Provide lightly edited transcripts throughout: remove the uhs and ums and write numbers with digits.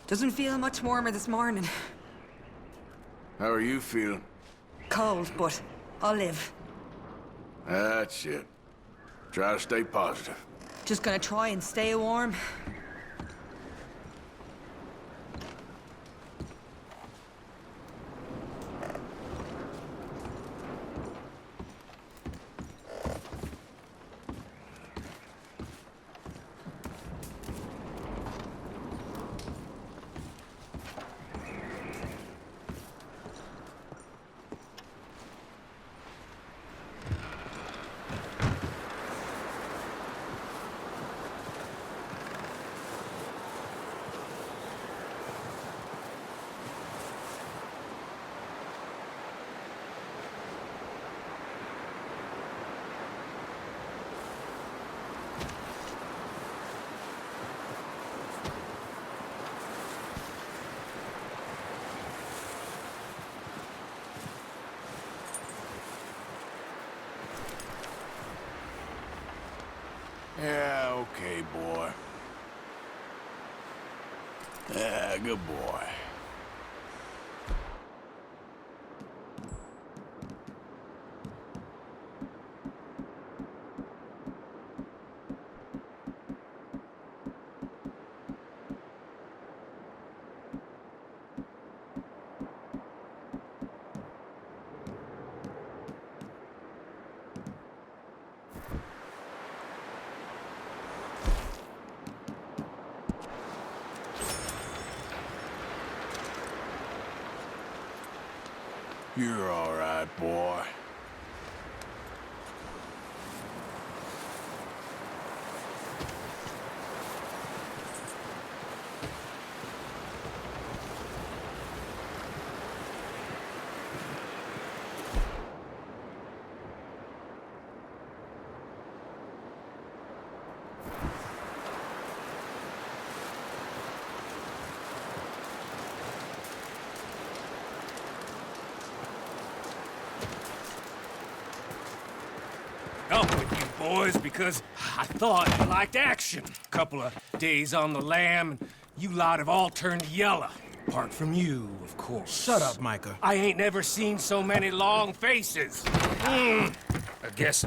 Doesn't feel much warmer this morning. How are you feeling? Cold, but I'll live. That's it. Try to stay positive. Just gonna try and stay warm. Yeah, okay, boy. Yeah, good boy. You're all right, boy. Up with you boys because I thought you liked action. Couple of days on the lam, and you lot have all turned yellow. Apart from you, of course. Shut up, Micah. I ain't never seen so many long faces. I guess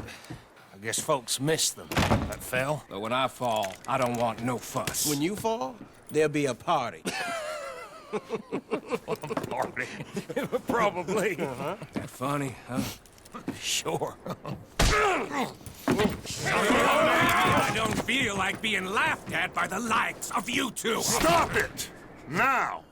folks miss them. That fell. But when I fall, I don't want no fuss. When you fall, there'll be a party. Party. Probably. That funny, huh? Sure. I don't feel like being laughed at by the likes of you two. Stop it! Now!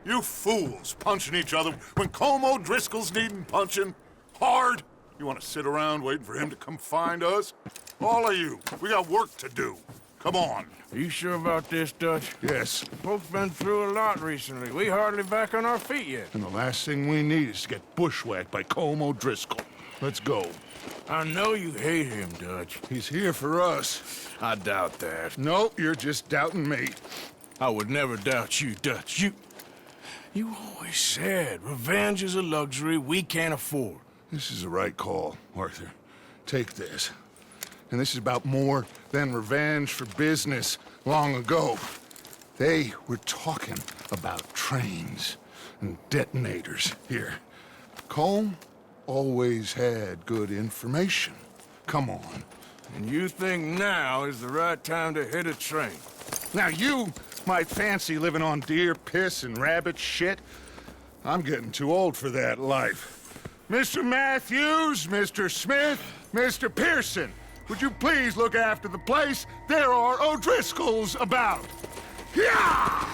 You fools punching each other when Colm O'Driscoll's needing punching. Hard! You want to sit around waiting for him to come find us? All of you, we got work to do. Come on. Are you sure about this, Dutch? Yes. Folks been through a lot recently. We hardly back on our feet yet. And the last thing we need is to get bushwhacked by Colm O'Driscoll. Let's go. I know you hate him, Dutch. He's here for us. I doubt that. No, you're just doubting me. I would never doubt you, Dutch. You always said revenge is a luxury we can't afford. This is the right call, Arthur. Take this. And this is about more than revenge for business long ago. They were talking about trains and detonators here. Colm always had good information. Come on. And you think now is the right time to hit a train? Now you might fancy living on deer piss and rabbit shit. I'm getting too old for that life. Mr. Matthews, Mr. Smith, Mr. Pearson, would you please look after the place? There are O'Driscolls about. Yeah!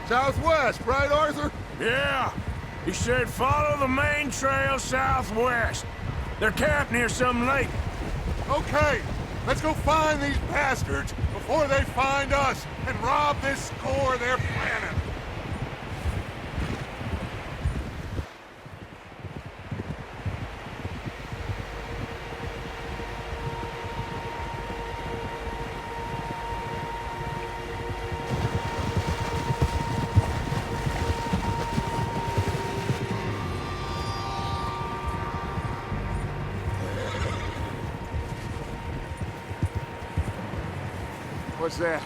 Southwest, right, Arthur? Yeah. He said follow the main trail southwest. They're camped near some lake. Okay, let's go find these bastards before they find us and rob this score they're planning. What's that?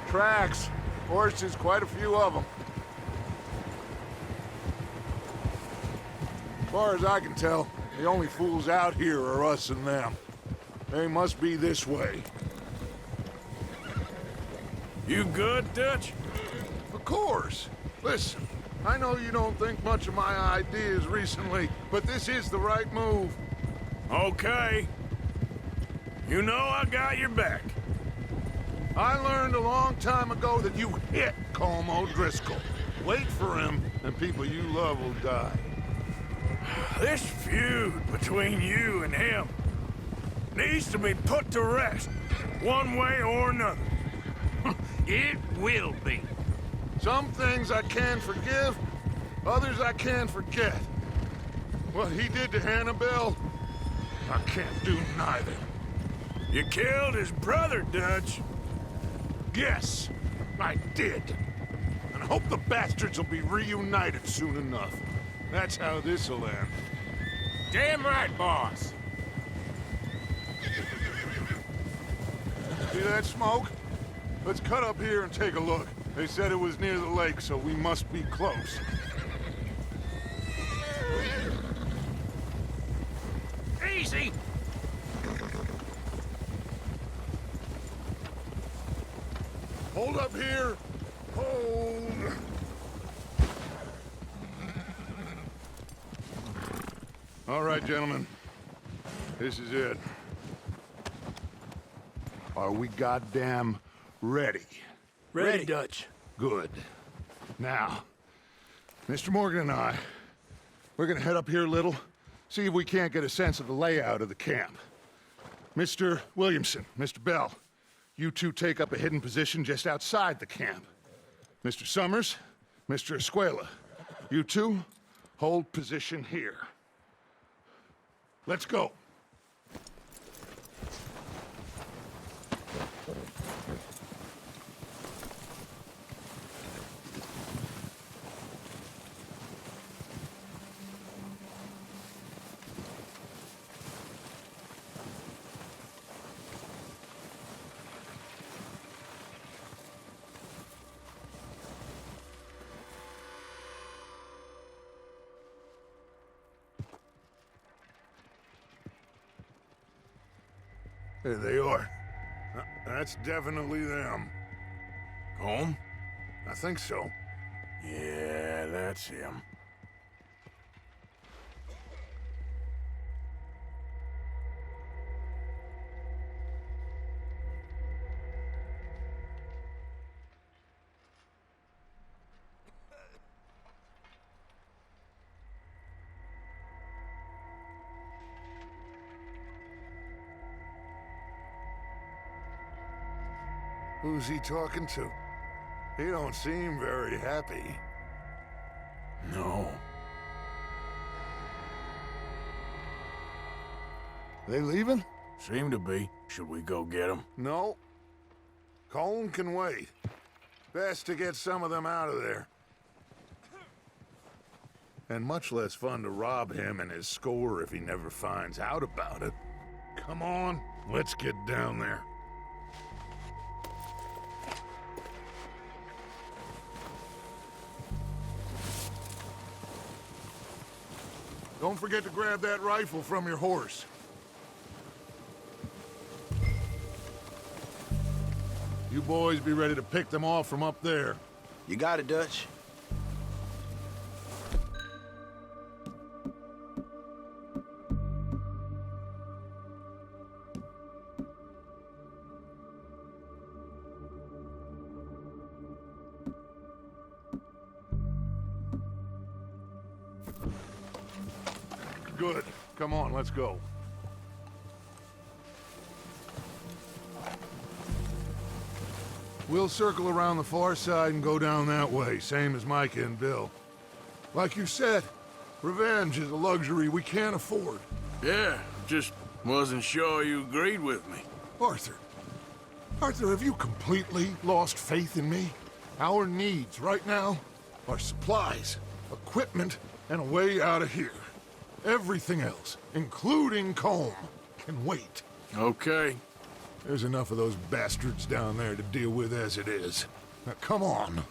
Tracks. Horses, quite a few of them. As far as I can tell, the only fools out here are us and them. They must be this way. You good, Dutch? Of course. Listen, I know you don't think much of my ideas recently, but this is the right move. Okay. You know I got your back. I learned a long time ago that you hit Colm O'Driscoll. Wait for him, and people you love will die. This feud between you and him needs to be put to rest, one way or another. It will be. Some things I can forgive, others I can forget. What he did to Annabelle, I can't do neither. You killed his brother, Dutch. Yes, I did. And I hope the bastards will be reunited soon enough. That's how this'll end. Damn right, boss. See that smoke? Let's cut up here and take a look. They said it was near the lake, so we must be close. Easy. Hold up here. Hold. All right, gentlemen. This is it. Are we goddamn ready? Ready, Dutch. Good. Now, Mr. Morgan and I, we're gonna head up here a little, see if we can't get a sense of the layout of the camp. Mr. Williamson, Mr. Bell, you two take up a hidden position just outside the camp. Mr. Summers, Mr. Escuela, you two hold position here. Let's go. There they are. That's definitely them. Home? I think so. Yeah, that's him. Who's he talking to? He don't seem very happy. No. They leaving? Seem to be. Should we go get him? No. Colm can wait. Best to get some of them out of there. And much less fun to rob him and his score if he never finds out about it. Come on, let's get down there. Don't forget to grab that rifle from your horse. You boys be ready to pick them off from up there. You got it, Dutch. Good. Come on, let's go. We'll circle around the far side and go down that way, same as Micah and Bill. Like you said, revenge is a luxury we can't afford. Yeah, just wasn't sure you agreed with me. Arthur. Arthur, have you completely lost faith in me? Our needs right now are supplies, equipment, and a way out of here. Everything else, including Colm, can wait. Okay. There's enough of those bastards down there to deal with as it is. Now, come on.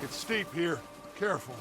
It's steep here. Careful.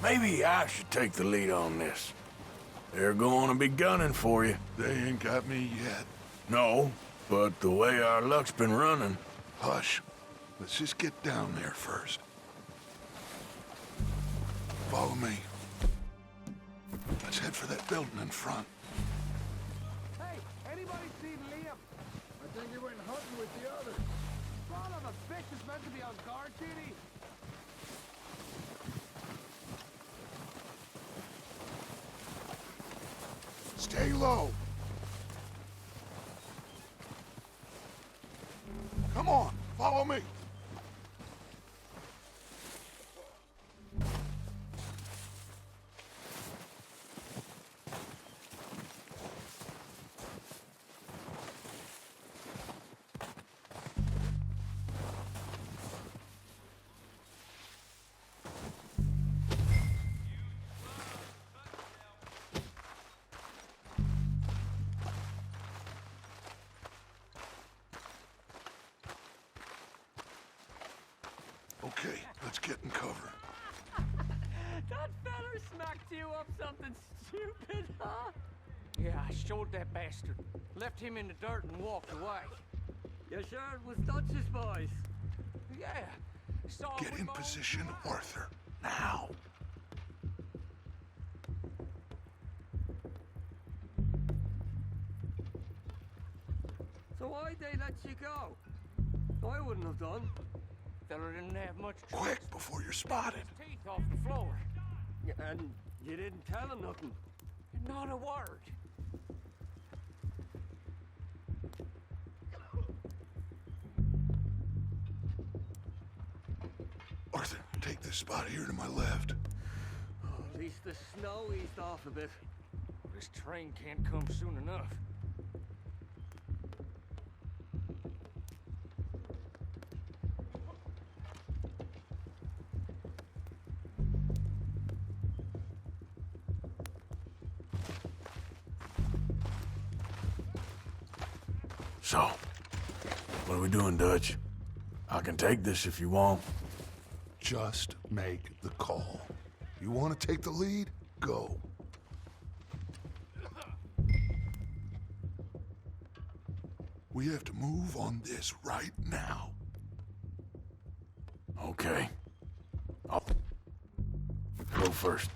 Maybe I should take the lead on this. They're going to be gunning for you. They ain't got me yet. No, but the way our luck's been running... Hush. Let's just get down there first. Follow me. Let's head for that building in front. Hey, anybody seen Liam? I think he went hunting with the others. Son of a bitch is meant to be on guard duty. Stay low. Come on, follow me. Okay, let's get in cover. That feller smacked you up something stupid, huh? Yeah, I showed that bastard. Left him in the dirt and walked away. You sure it was Dutch's boys? Yeah. Saw Get in position, Arthur. Now. So why'd they let you go? I wouldn't have done. Feller didn't have much choice. Quick, before you're spotted. Teeth off the floor. And you didn't tell him nothing? Not a word. Arthur, take this spot here to my left. Oh, at least the snow eased off a bit. This train can't come soon enough. So, what are we doing, Dutch? I can take this if you want. Just make the call. You want to take the lead? Go. We have to move on this right now. Okay. I'll go first.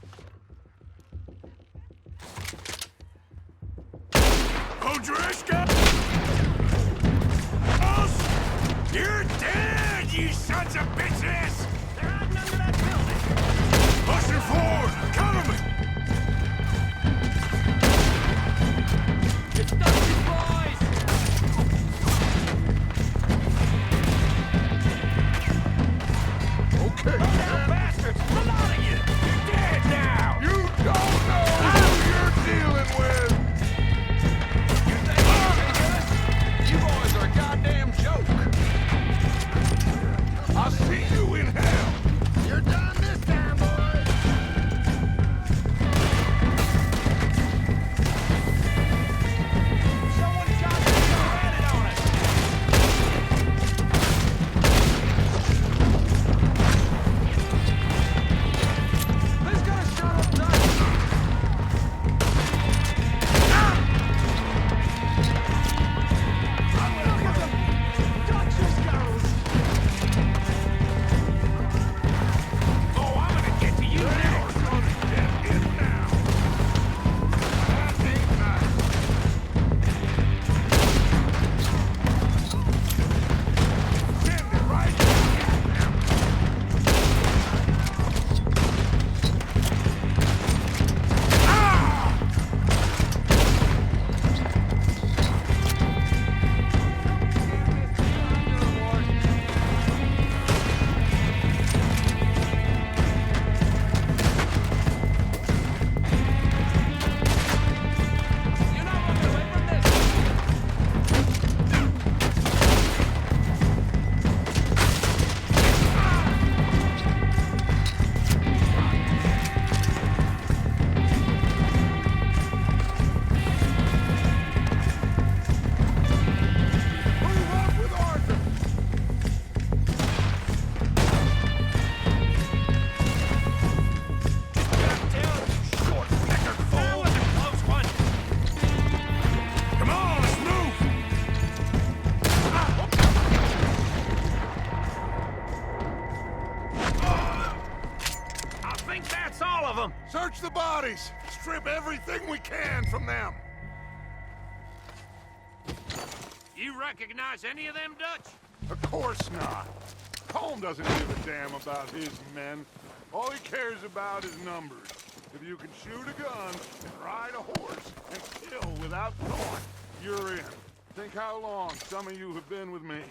Odriska! Us! You're dead, you sons of bitches! They're hiding under that building! Pushing forward! Cover me! It's Dutch's boys! Okay. Throw down, bastards! A lot of you! You're dead now! You don't know who you're dealing with! You think you can get us? You boys are a goddamn joke. I see Search the bodies! Strip everything we can from them! You recognize any of them, Dutch? Of course not. Colm doesn't give a damn about his men. All he cares about is numbers. If you can shoot a gun, and ride a horse, and kill without thought, you're in. Think how long some of you have been with me.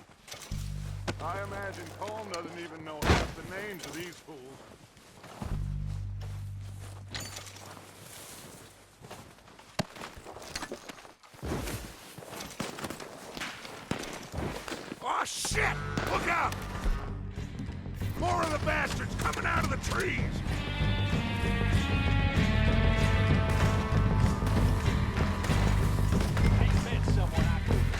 I imagine Colm doesn't even know half the names of these fools. Oh, shit! Look out! More of the bastards coming out of the trees! Ain't met someone I couldn't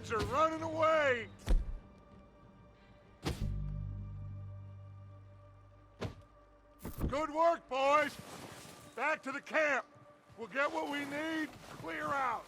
Are running away! Good work, boys! Back to the camp! We'll get what we need, clear out!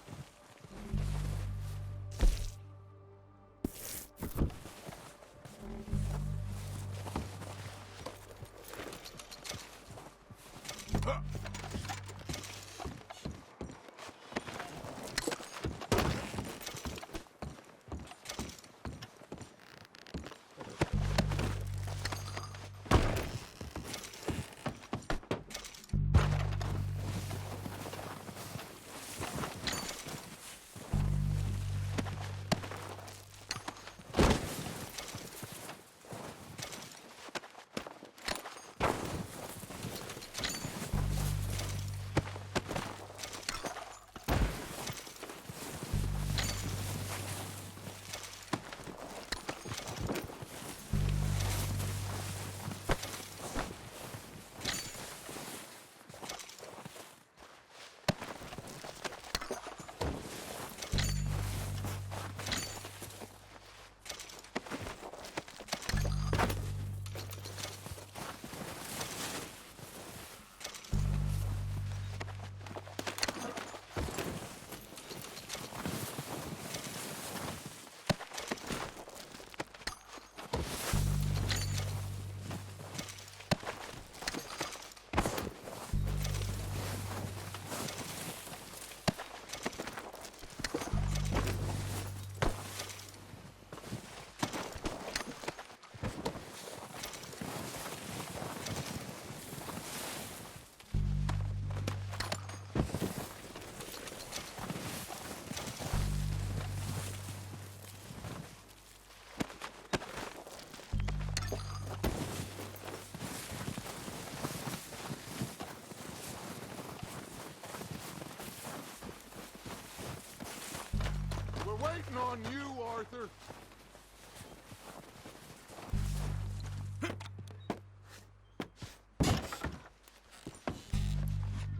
waiting on you, Arthur.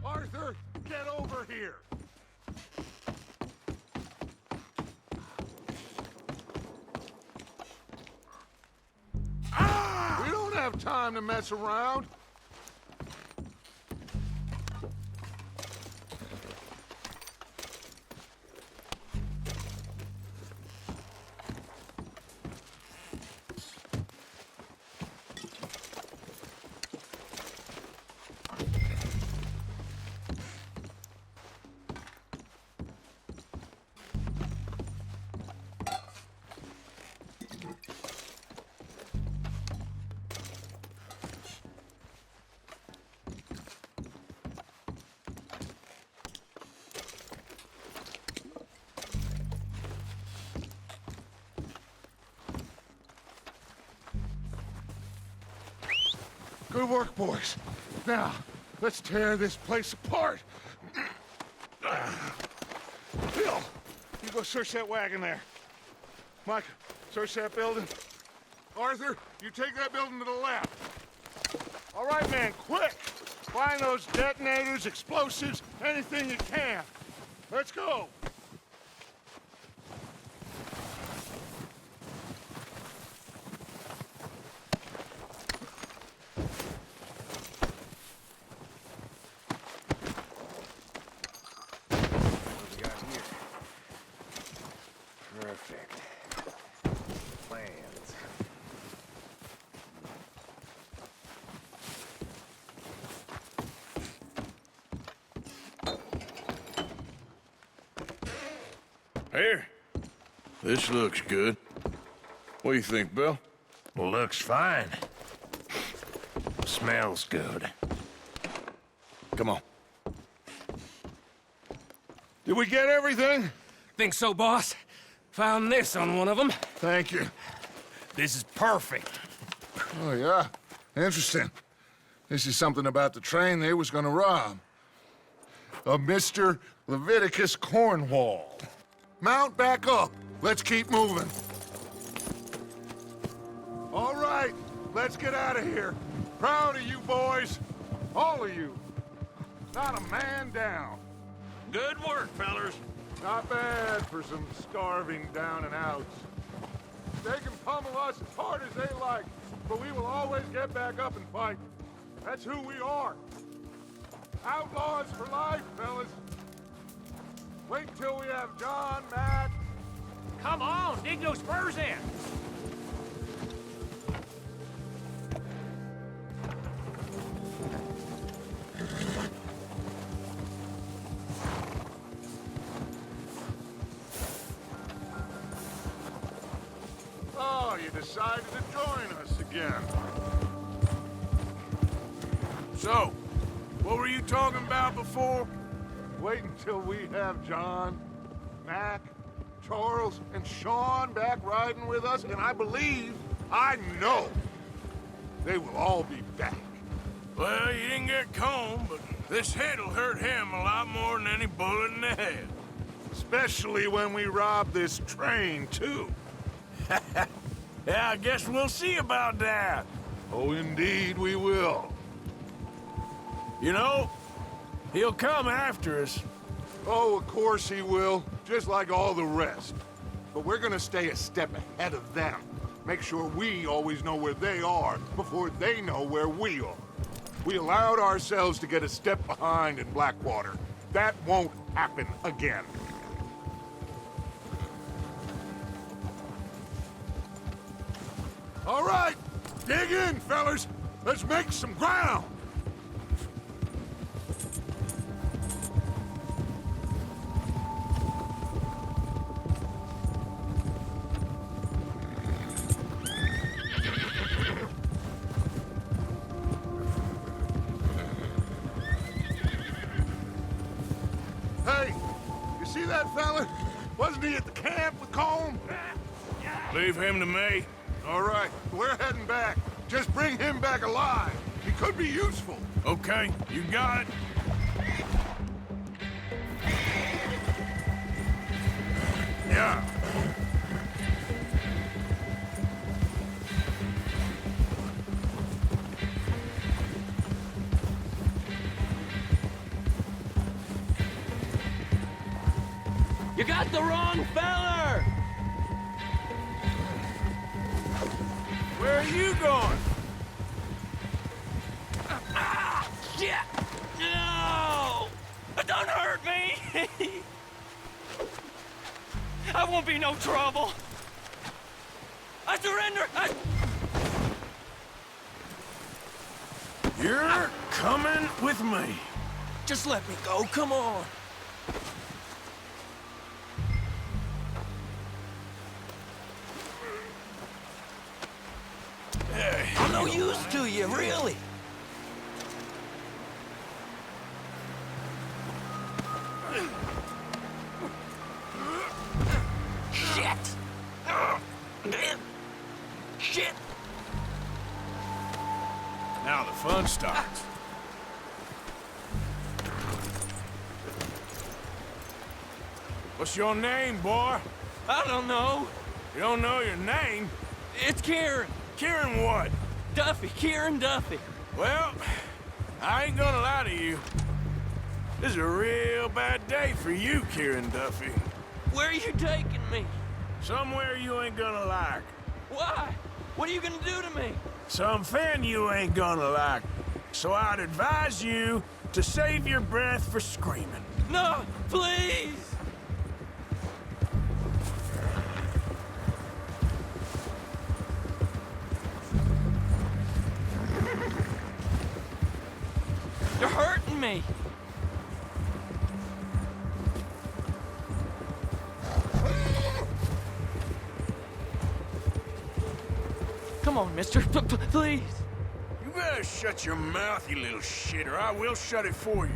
Arthur, get over here. Ah! We don't have time to mess around. Good work, boys. Now, let's tear this place apart. Bill, you go search that wagon there. Mike, search that building. Arthur, you take that building to the left. All right, man, quick! Find those detonators, explosives, anything you can. Let's go! Perfect. Plans. Here. This looks good. What do you think, Bill? Looks fine. Smells good. Come on. Did we get everything? Think so, boss? Found this on one of them. Thank you. This is perfect. Oh, yeah? Interesting. This is something about the train they was gonna rob. A Mr. Leviticus Cornwall. Mount back up. Let's keep moving. All right, let's get out of here. Proud of you boys. All of you. Not a man down. Good work, fellers. Not bad for some starving down and outs. They can pummel us as hard as they like, but we will always get back up and fight. That's who we are. Outlaws for life, fellas. Wait till we have John, Matt. Come on, dig those spurs in. Oh, you decided to join us again. So, what were you talking about before? Wait until we have John, Mac, Charles, and Sean back riding with us, and I believe, I know, they will all be back. Well, you didn't get Combe, but this hit'll hurt him a lot more than any bullet in the head. Especially when we rob this train, too. Yeah, I guess we'll see about that. Oh, indeed we will. You know, he'll come after us. Oh, of course he will, just like all the rest. But we're gonna stay a step ahead of them. Make sure we always know where they are before they know where we are. We allowed ourselves to get a step behind in Blackwater. That won't happen again. All right, dig in, fellas. Let's make some ground. Hey, you see that fella? Wasn't he at the camp with Colm? Leave him to me. All right, we're heading back. Just bring him back alive. He could be useful. Okay, you got it. Yeah. You got the wrong feller! Where are you going? Ah! Shit! No! Don't hurt me! I won't be no trouble. I surrender! You're coming with me. Just let me go, come on. I'm no use to you, really. Shit! Shit! Now the fun starts. What's your name, boy? I don't know. You don't know your name? It's Kieran. Kieran what? Duffy. Kieran Duffy. Well, I ain't gonna lie to you. This is a real bad day for you, Kieran Duffy. Where are you taking me? Somewhere you ain't gonna like. Why? What are you gonna do to me? Something you ain't gonna like. So I'd advise you to save your breath for screaming. No, please! You're hurting me! Come on, mister. Please. You better shut your mouth, you little shit, or I will shut it for you.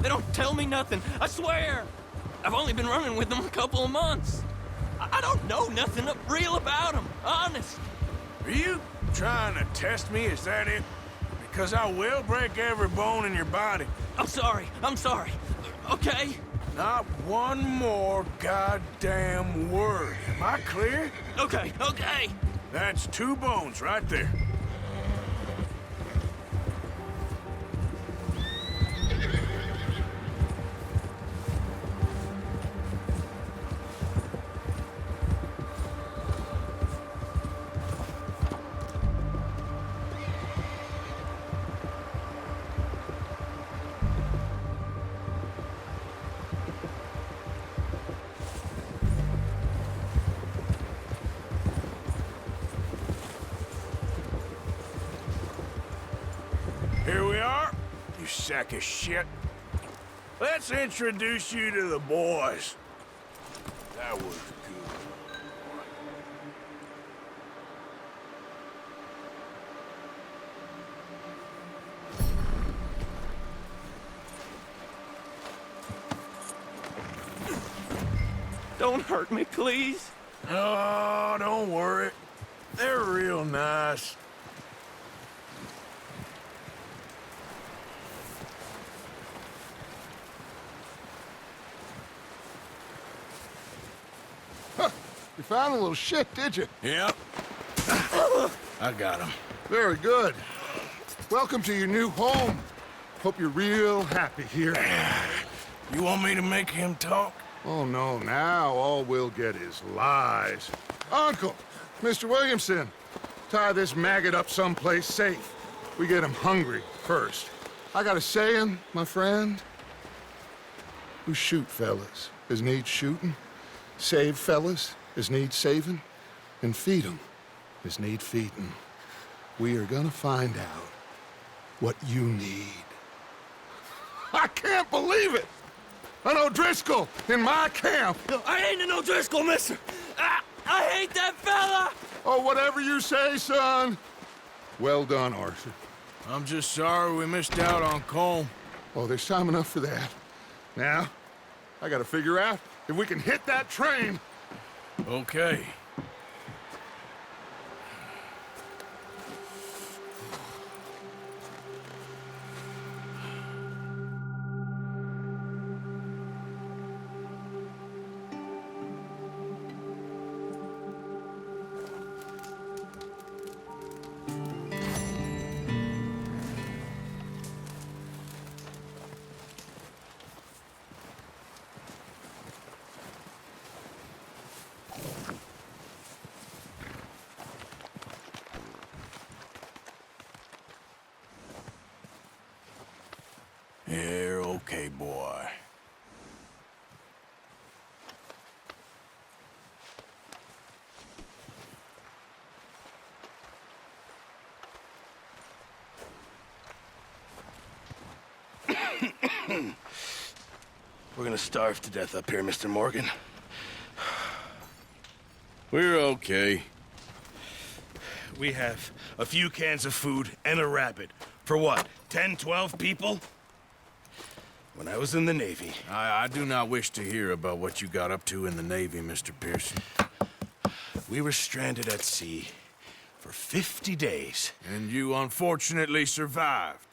They don't tell me nothing, I swear! I've only been running with them a couple of months. I don't know nothing real about them, honest. Are you trying to test me, is that it? Because I will break every bone in your body. I'm sorry, okay? Not one more goddamn word. Am I clear? Okay. That's 2 bones right there. Here we are, you sack of shit. Let's introduce you to the boys. That was good. Don't hurt me, please. Oh, don't worry. They're real nice. You found a little shit, did you? Yep. I got him. Very good. Welcome to your new home. Hope you're real happy here. You want me to make him talk? Oh, no, now all we'll get is lies. Uncle, Mr. Williamson, tie this maggot up someplace safe. We get him hungry first. I got a saying, my friend. We shoot fellas as need shooting, save fellas as need saving, and feed 'em as need feeding. We are gonna find out what you need. I can't believe it! An O'Driscoll in my camp! I ain't an O'Driscoll, mister! I hate that fella! Oh, whatever you say, son. Well done, Arthur. I'm just sorry we missed out on Colm. Oh, there's time enough for that. Now, I gotta figure out if we can hit that train. Okay. We're gonna starve to death up here, Mr. Morgan. We're okay. We have a few cans of food and a rabbit. For what, 10, 12 people? When I was in the Navy... I do not wish to hear about what you got up to in the Navy, Mr. Pearson. We were stranded at sea for 50 days. And you unfortunately survived.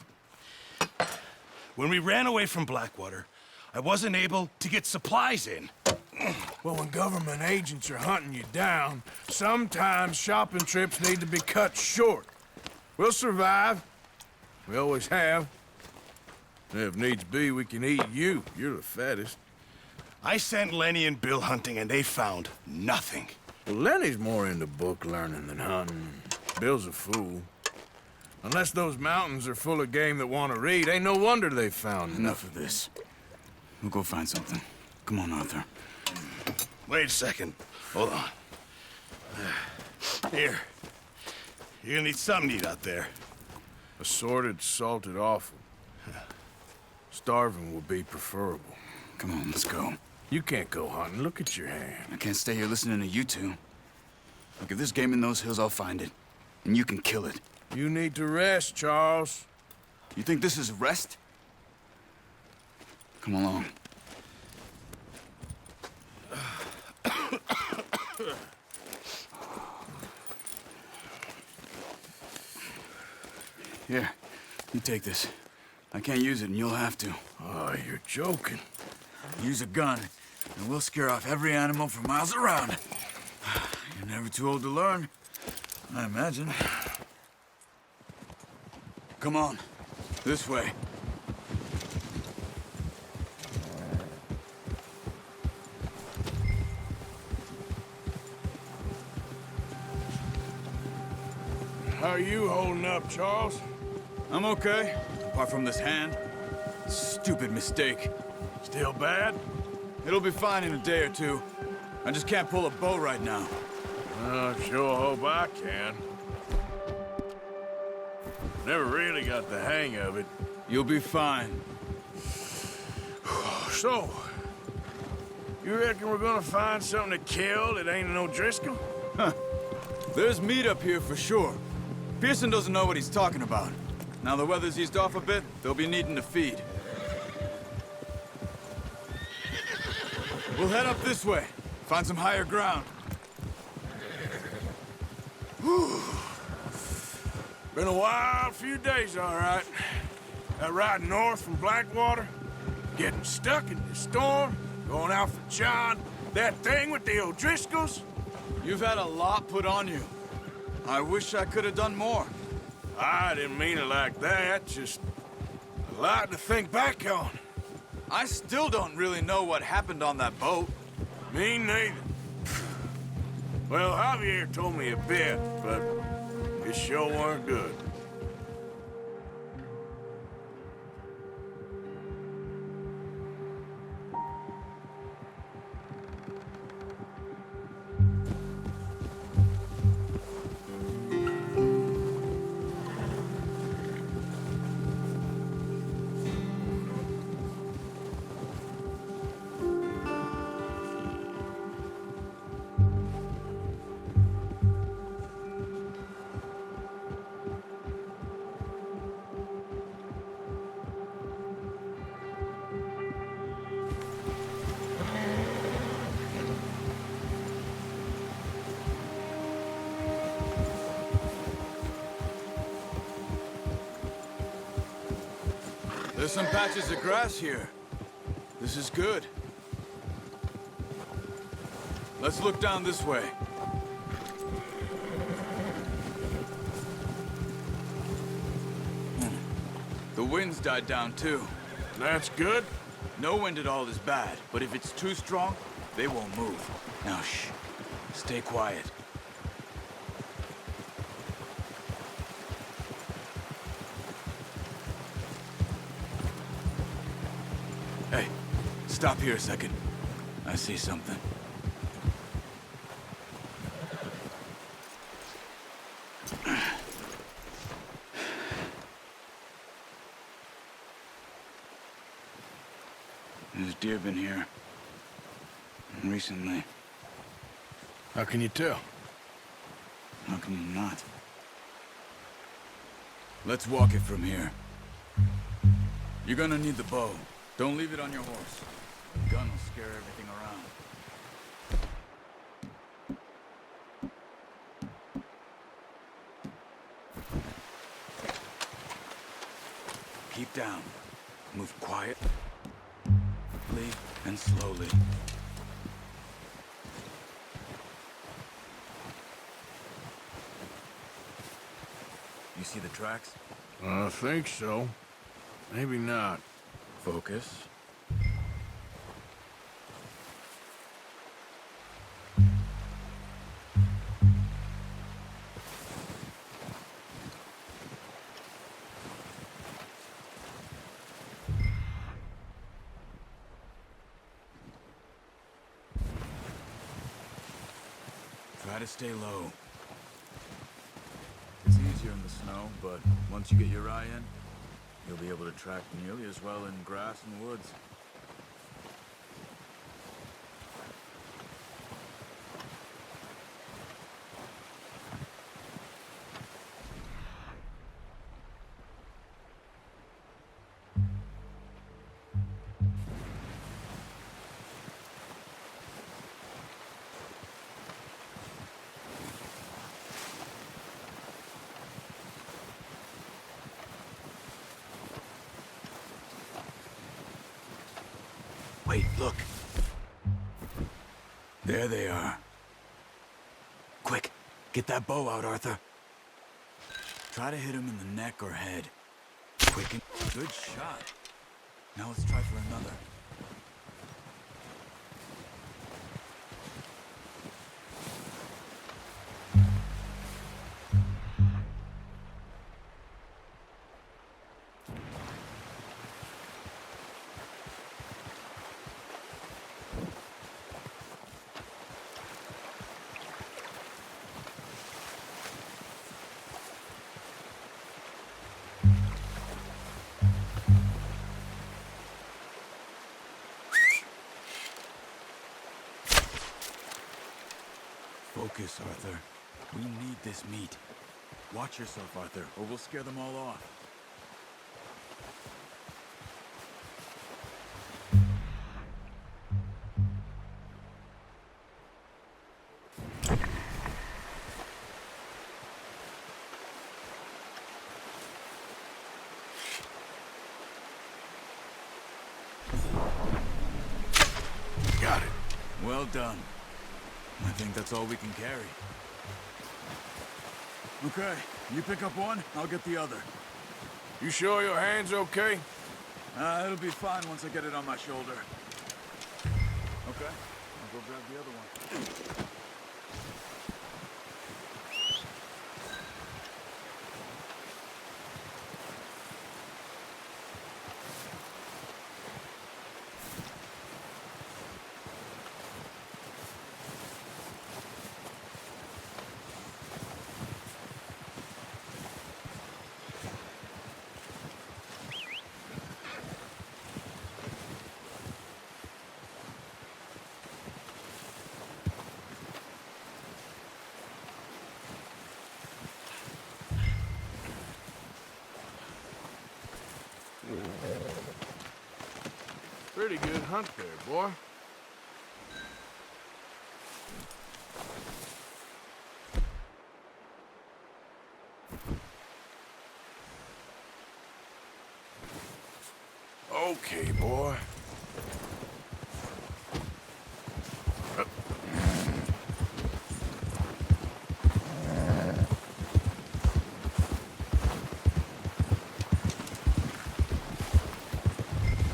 When we ran away from Blackwater, I wasn't able to get supplies in. Well, when government agents are hunting you down, sometimes shopping trips need to be cut short. We'll survive. We always have. If needs be, we can eat you. You're the fattest. I sent Lenny and Bill hunting, and they found nothing. Well, Lenny's more into book learning than hunting. Bill's a fool. Unless those mountains are full of game that want to read, ain't no wonder they found Enough of this. We'll go find something. Come on, Arthur. Wait a second. Hold on. Here. You're gonna need something to eat out there. Assorted, salted offal. Starving would be preferable. Come on, let's go. You can't go hunting. Look at your hand. I can't stay here listening to you two. Look, if there's game in those hills, I'll find it. And you can kill it. You need to rest, Charles. You think this is rest? Come along. Here, you take this. I can't use it, and you'll have to. Oh, you're joking. Use a gun, and we'll scare off every animal for miles around. You're never too old to learn, I imagine. Come on, this way. How are you holding up, Charles? I'm okay, apart from this hand. Stupid mistake. Still bad? It'll be fine in a day or two. I just can't pull a bow right now. I sure hope I can. Never really got the hang of it. You'll be fine. So, you reckon we're gonna find something to kill that ain't no Driscoll? There's meat up here for sure. Pearson doesn't know what he's talking about. Now the weather's eased off a bit, they'll be needing to feed. We'll head up this way. Find some higher ground. Been a wild few days, all right. That ride north from Blackwater, getting stuck in the storm, going out for John, that thing with the O'Driscolls. You've had a lot put on you. I wish I could have done more. I didn't mean it like that, just a lot to think back on. I still don't really know what happened on that boat. Me neither. Well, Javier told me a bit, but it sure weren't good. There's some patches of grass here. This is good. Let's look down this way. The wind's died down too. That's good. No wind at all is bad, but if it's too strong, they won't move. Now shh, stay quiet. Hey, stop here a second. I see something. There's deer been here. Recently. How can you tell? How can you not? Let's walk it from here. You're gonna need the bow. Don't leave it on your horse. The gun will scare everything around. Keep down. Move quietly and slowly. You see the tracks? I think so. Maybe not. Focus. Try to stay low. It's easier in the snow, but once you get your eye in, you'll be able to track nearly as well in grass and woods. Wait, look. There they are. Quick, get that bow out, Arthur. Try to hit him in the neck or head. Quick and good shot. Now let's try for another. Focus, Arthur. We need this meat. Watch yourself, Arthur, or we'll scare them all off. Got it. Well done. I think that's all we can carry. Okay, you pick up one, I'll get the other. You sure your hand's okay? It'll be fine once I get it on my shoulder. Okay, I'll go grab the other one. Pretty good hunt there, boy. Okay, boy.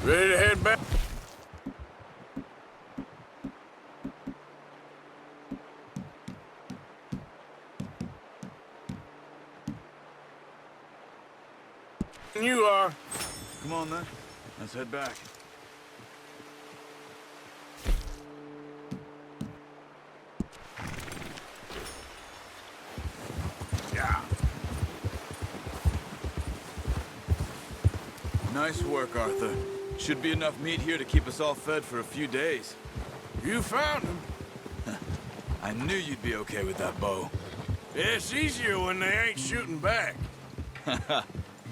Ready to head back? You are. Come on, then. Let's head back. Yeah. Nice work, Arthur. Should be enough meat here to keep us all fed for a few days. You found him. I knew you'd be okay with that bow. It's easier when they ain't shooting back.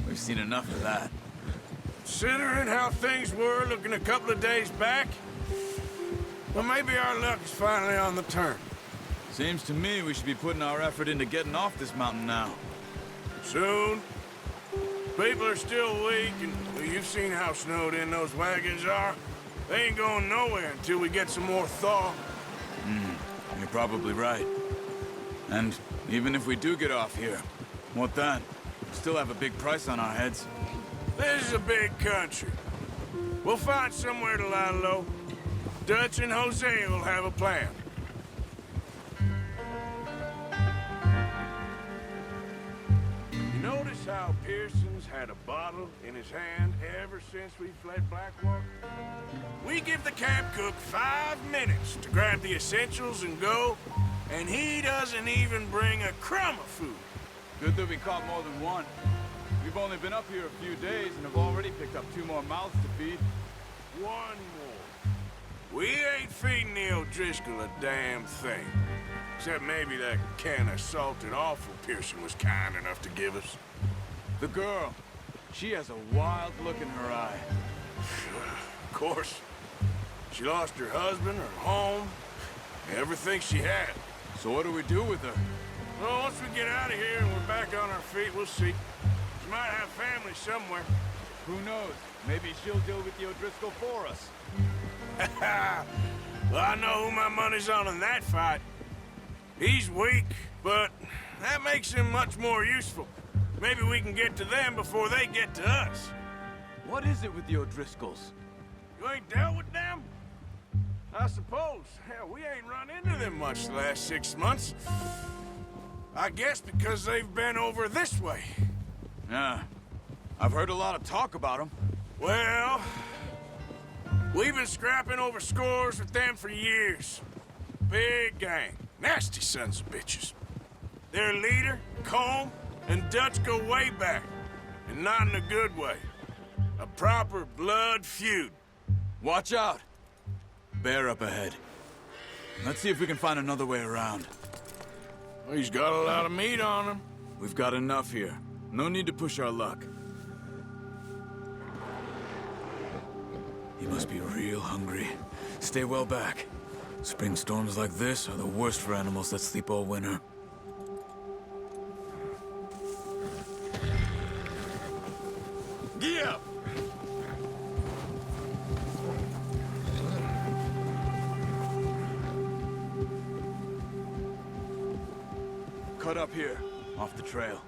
We've seen enough of that. Considering how things were looking a couple of days back, well, maybe our luck is finally on the turn. Seems to me we should be putting our effort into getting off this mountain now. Soon. People are still weak, and well, you've seen how snowed in those wagons are. They ain't going nowhere until we get some more thaw. You're probably right. And even if we do get off here, what then? We still have a big price on our heads. This is a big country. We'll find somewhere to lie low. Dutch and Jose will have a plan. You notice how Pearson's had a bottle in his hand ever since we fled Blackwater? We give the camp cook 5 minutes to grab the essentials and go, and he doesn't even bring a crumb of food. Good that we caught more than one. We've only been up here a few days and have already picked up 2 more mouths to feed. 1 more. We ain't feeding the O'Driscoll a damn thing. Except maybe that can of salted offal Pearson was kind enough to give us. The girl. She has a wild look in her eye. Of course. She lost her husband, her home, everything she had. So what do we do with her? Well, once we get out of here and we're back on our feet, we'll see. She might have family somewhere. Who knows? Maybe she'll deal with the O'Driscoll for us. Well, I know who my money's on in that fight. He's weak, but that makes him much more useful. Maybe we can get to them before they get to us. What is it with the O'Driscolls? You ain't dealt with them? I suppose. Hell, we ain't run into them much the last 6 months. I guess because they've been over this way. Yeah. I've heard a lot of talk about them. Well, we've been scrapping over scores with them for years. Big gang. Nasty sons of bitches. Their leader, Colm, and Dutch go way back. And not in a good way. A proper blood feud. Watch out! Bear up ahead. Let's see if we can find another way around. Well, he's got a lot of meat on him. We've got enough here. No need to push our luck. He must be real hungry. Stay well back. Spring storms like this are the worst for animals that sleep all winter. Gee up! Cut up here, off the trail.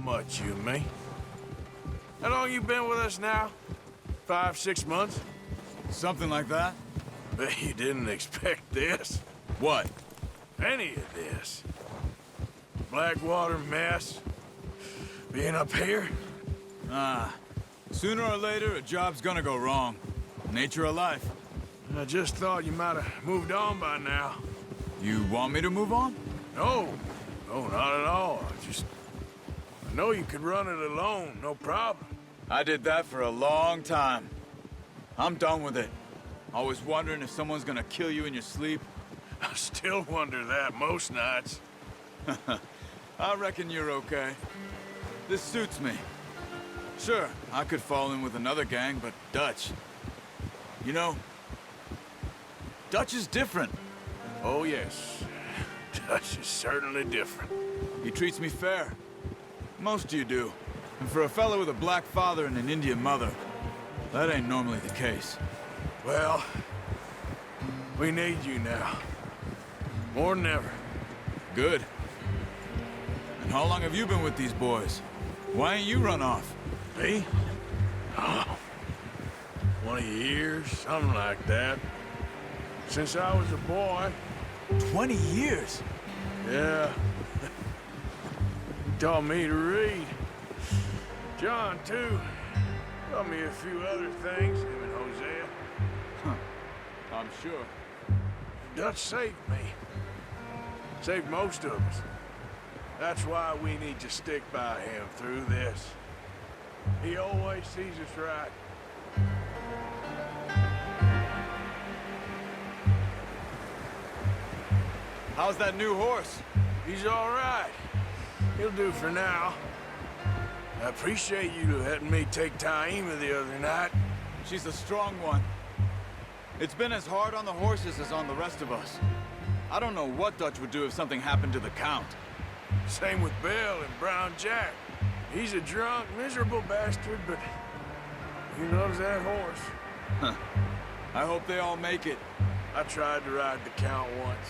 Much, you and me. How long you been with us now? 5, 6 months? Something like that? Bet you didn't expect this. What? Any of this. Blackwater mess. Being up here. Sooner or later, a job's gonna go wrong. Nature of life. I just thought you might have moved on by now. You want me to move on? No. No, not at all. I know you could run it alone, no problem. I did that for a long time. I'm done with it. Always wondering if someone's gonna kill you in your sleep. I still wonder that most nights. I reckon you're okay. This suits me. Sure, I could fall in with another gang, but Dutch... You know, Dutch is different. Oh, yes. Dutch is certainly different. He treats me fair. Most of you do. And for a fellow with a black father and an Indian mother, that ain't normally the case. Well, we need you now. More than ever. Good. And how long have you been with these boys? Why ain't you run off? Me? Oh, 20 years, something like that. Since I was a boy. 20 years? Yeah. He taught me to read. John, too. Taught me a few other things, him and Hosea. I'm sure. Dutch saved me. Saved most of us. That's why we need to stick by him through this. He always sees us right. How's that new horse? He's all right. He'll do for now. I appreciate you letting me take Taima the other night. She's a strong one. It's been as hard on the horses as on the rest of us. I don't know what Dutch would do if something happened to the Count. Same with Bill and Brown Jack. He's a drunk, miserable bastard, but he loves that horse. I hope they all make it. I tried to ride the Count once.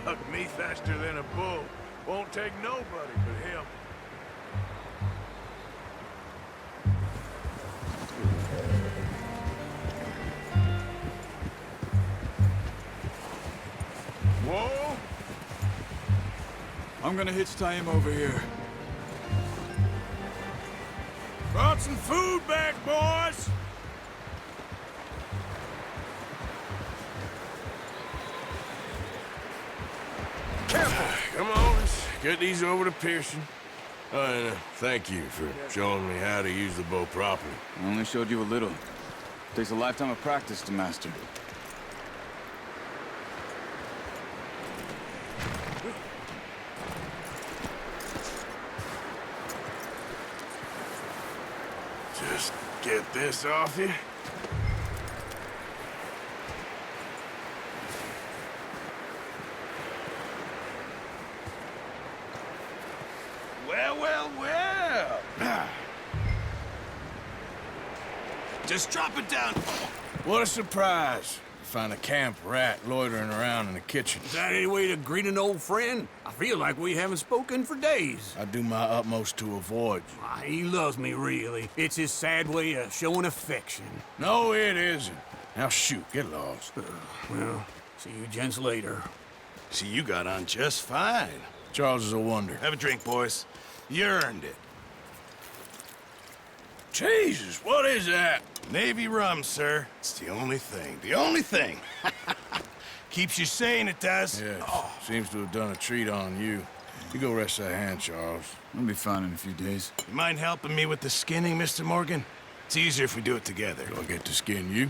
Bucked me faster than a bull. Won't take nobody but him. Whoa! I'm gonna hitch Taima over here. Brought some food back, boys! Careful! Come on, let's get these over to Pearson. Oh, and thank you for showing me how to use the bow properly. I only showed you a little. Takes a lifetime of practice to master. Just get this off you. Well. Just drop it down. What a surprise. Find a camp rat loitering around in the kitchen. Is that any way to greet an old friend? I feel like we haven't spoken for days. I do my utmost to avoid you. He loves me, really. It's his sad way of showing affection. No, it isn't. Now shoot, get lost. Well, see you gents later. See, you got on just fine. Charles is a wonder. Have a drink, boys. You earned it. Jesus, what is that? Navy rum, sir. It's the only thing. The only thing. Keeps you sane, it does. Yeah, seems to have done a treat on you. You go rest that hand, Charles. I'll be fine in a few days. You mind helping me with the skinning, Mr. Morgan? It's easier if we do it together. Do I get to skin you?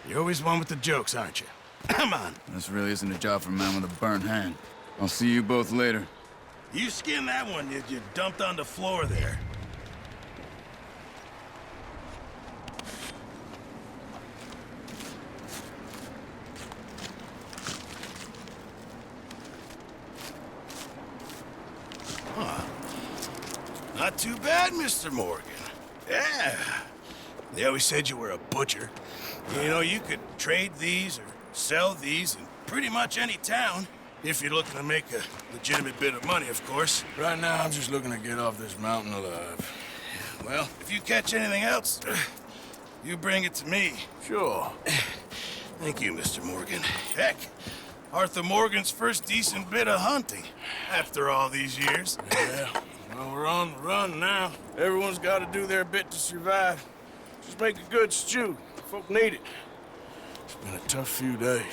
You're always one with the jokes, aren't you? Come on. This really isn't a job for a man with a burnt hand. I'll see you both later. You skin that one you dumped on the floor there. Not too bad, Mr. Morgan. Yeah. They always said you were a butcher. You know, you could trade these or sell these in pretty much any town. If you're looking to make a legitimate bit of money, of course. Right now, I'm just looking to get off this mountain alive. Well, if you catch anything else, you bring it to me. Sure. Thank you, Mr. Morgan. Heck, Arthur Morgan's first decent bit of hunting after all these years. Yeah. Well, we're on the run now. Everyone's got to do their bit to survive. Just make a good stew. Folk need it. It's been a tough few days.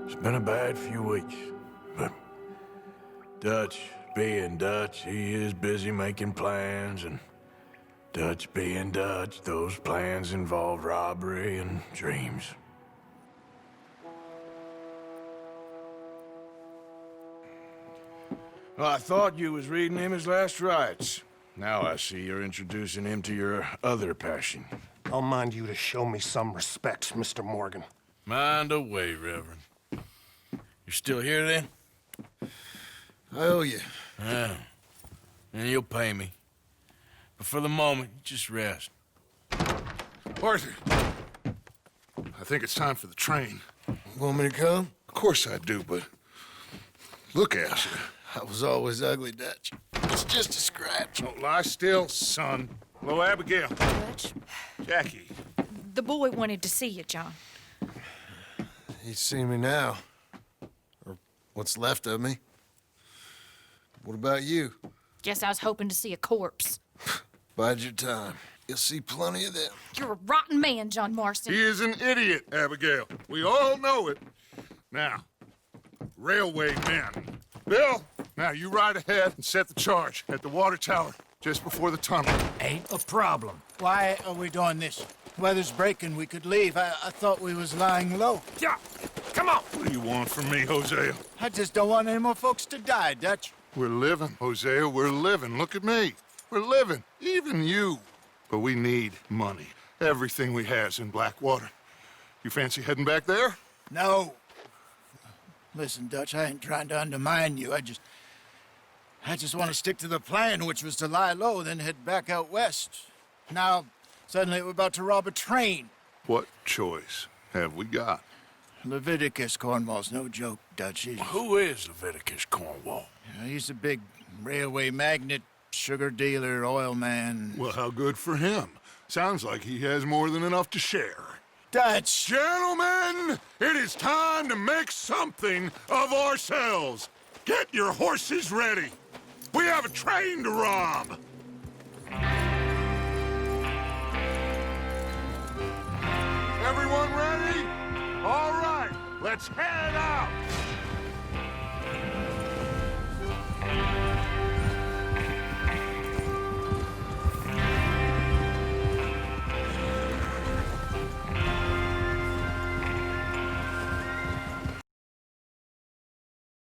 It's been a bad few weeks, but Dutch being Dutch, he is busy making plans, and Dutch being Dutch, those plans involve robbery and dreams. Well, I thought you was reading him his last rites. Now I see you're introducing him to your other passion. I'll mind you to show me some respect, Mr. Morgan. Mind away, Reverend. You're still here, then? I owe you. Yeah. And you'll pay me. But for the moment, just rest. Arthur, I think it's time for the train. Want me to come? Of course I do, but look at you. I was always ugly, Dutch. It's just a scratch. Don't lie still, son. Hello, Abigail. Dutch, Jackie. the boy wanted to see you, John. He's seen me now. Or what's left of me. What about you? Guess I was hoping to see a corpse. Bide your time. You'll see plenty of them. You're a rotten man, John Marston. He is an idiot, Abigail. We all know it. Now, railway men. Bill, now you ride ahead and set the charge at the water tower just before the tunnel. Ain't a problem. Why are we doing this? Weather's breaking. We could leave. I thought we was lying low. Yeah, come on. What do you want from me, Hosea? I just don't want any more folks to die, Dutch. We're living, Hosea. We're living. Look at me. We're living. Even you. But we need money. Everything we has in Blackwater. You fancy heading back there? No. Listen, Dutch, I ain't trying to undermine you. I just want to stick to the plan, which was to lie low, then head back out west. Now, suddenly we're about to rob a train. What choice have we got? Leviticus Cornwall's no joke, Dutch. Who is Leviticus Cornwall? He's a big railway magnate, sugar dealer, oil man. Well, how good for him. Sounds like he has more than enough to share. Dutch! Gentlemen, it is time to make something of ourselves. Get your horses ready. We have a train to rob. Everyone ready? All right, let's head out.